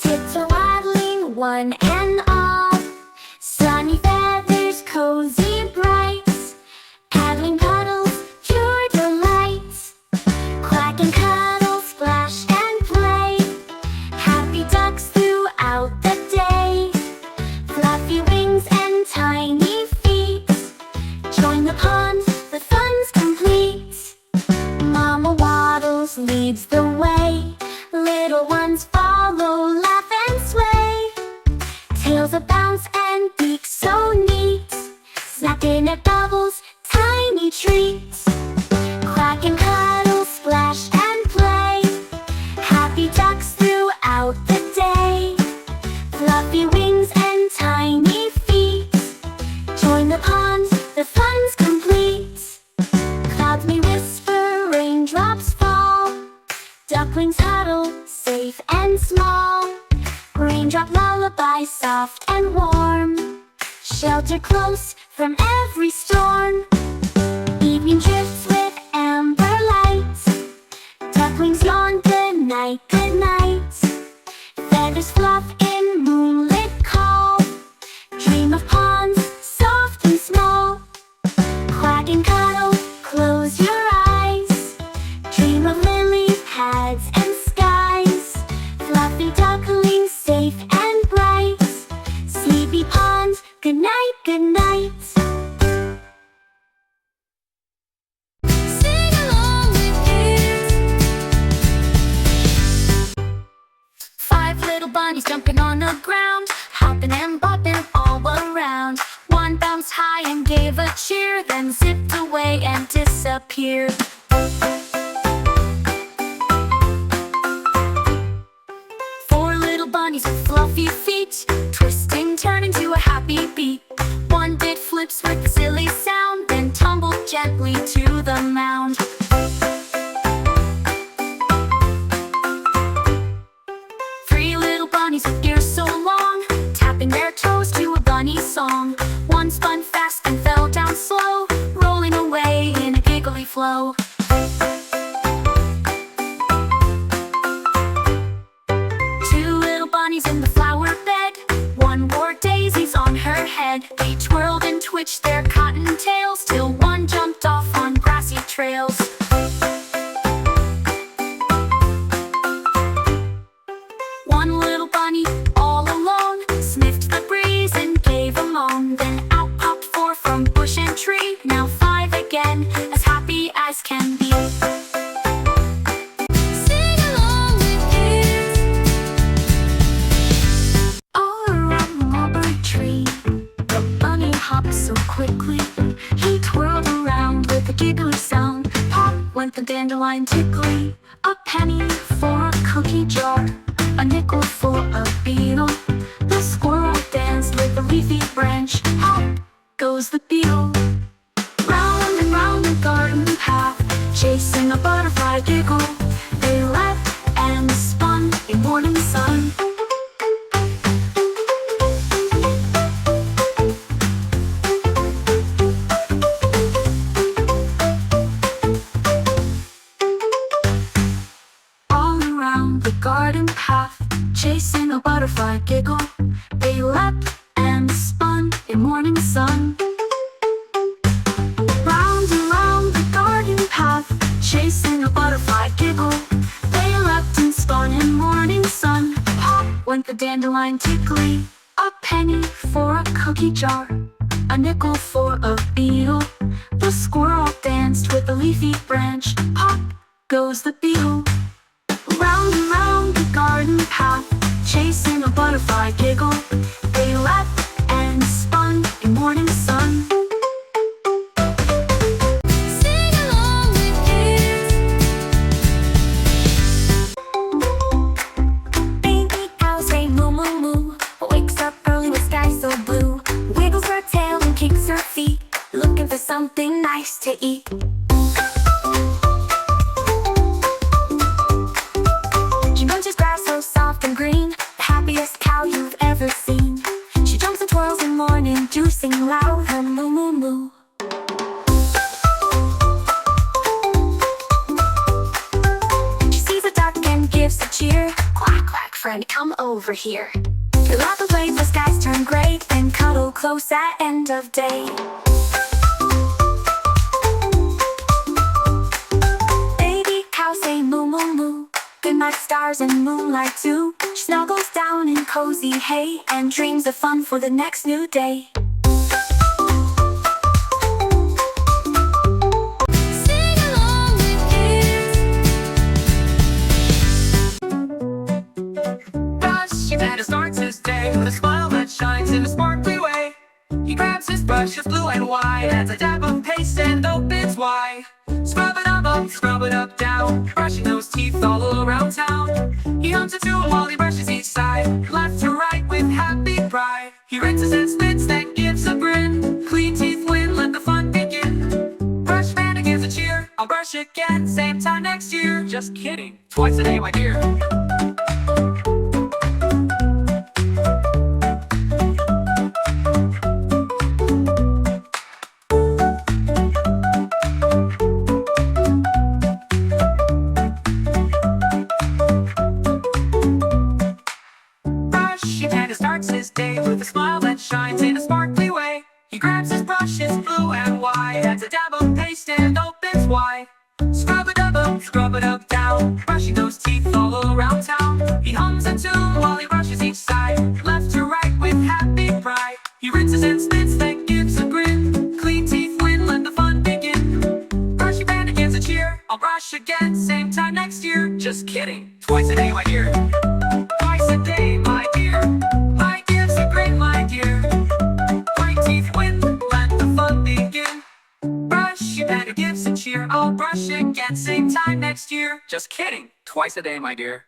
Tits are waddling, one and all. Sunny feathers, cozy brights. Paddling puddles, pure delights. Quack and cuddle, splash and play. Happy ducks throughout the day. Fluffy wings and tiny feet. Join the pond, the fun's complete. Mama waddles leads the way. Little ones follow, laugh and sway. Tails a bounce and beaks so neat. Snapped in at bubbles, tiny treats. Quack and cuddle, splash and play. Happy ducks throughout the day. Fluffy wings and tiny feet. Join the pond, the fun's complete. Clouds may whisper, raindrops fall. Ducklings huddle, safe and small. Raindrop lullaby, soft and warm. Shelter close from every storm. Evening drifts with amber lights. Ducklings yawn, good night, good night. Feathers fluff in moonlit call. Dream of ponds, soft and small. Quack and cuddle, close your eyes. Dream of lilies, pads and skies. Fluffy ducklings, safe and bright. Sleepy ponds, good night, good night. Sing along with kids. 5 little bunnies jumping on the ground, hopping and bopping all around. One bounced high and gave a cheer, then zipped away and disappeared. 4 little bunnies with fluffy feet, twisting, turning to a happy beat. One did flips with a silly sound, then tumbled gently to the mound. 3 little bunnies with ears so long, tapping their toes to a bunny song. One spun fast and fell down slow, rolling away in a giggly flow. 2 little bunnies in the flower bed, one wore daisies on her head. They twirled and twitched their cotton tails till one jumped off on grassy trails. 1 little bunny, all alone, sniffed the breeze and gave a moan. Then out popped 4 from bush and tree, now 5 again, as happy as can be. Sing along with kids. All around the mulberry tree, the bunny hopped so quickly. He twirled around with a giggly sound. Pop went the dandelion tickly. A penny for a cookie jar, a nickel for a beetle. The squirrel danced with a leafy branch. Hop goes the beetle. Round and round the garden path, chasing a butterfly giggle. They leapt and spun in morning sun. All around the garden path, chasing a butterfly giggle. They leapt and spun in morning sun. Round and round the garden path, chasing a butterfly giggle. They leapt and spun in morning sun. Pop went the dandelion tickly. A penny for a cookie jar, a nickel for a beetle. The squirrel danced with a leafy branch. Pop goes the beetle. Round and round the garden path, chasing a butterfly giggle. They leapt and spun in morning sun. Sing along with kids. Baby cow say moo moo moo, wakes up early with sky so blue. Wiggles her tail and kicks her feet, looking for something nice to eat. She munches grass so soft and green, the happiest cow you've ever seen. She jumps and twirls in morning dew, singing loud her moo moo moo. She sees a duck and gives a cheer. Quack quack friend, come over here. You love the way the skies turn gray, then cuddle close at end of day. Baby cow say moo moo moo, good night stars and moonlight too. She snuggles down in cozy hay and dreams of fun for the next new day. Sing along with kids. Brush, your dad starts his day with a smile that shines in a sparkly way. He grabs his brush, it's blue and white, adds a dab of paste and opens wide. Scrub it up, down, brushing those teeth all around town. He hums a tune while he brushes each side, left to right with happy pride. He rinses and spits, then gives a grin. Clean teeth win, let the fun begin. Brush man gives a cheer, I'll brush again, same time next year. Just kidding, twice a day, my dear. Starts his day with a smile that shines in a sparkly way. He grabs his brush, it's blue and white, adds a dab of paste and opens wide. Scrub it up, down, brushing those teeth all around town. He hums a tune while he brushes each side, left to right with happy pride. He rinses and spits, then gives a grin. Clean teeth win, let the fun begin. Brushy bandit gives a cheer, I'll brush again, same time next year. Just kidding, twice a day, my dear. Twice a day, my dear. My dear, white teeth win, let the fun begin. Brush, your daddy gives a cheer, I'll brush again, same time next year. Just kidding, twice a day, my dear.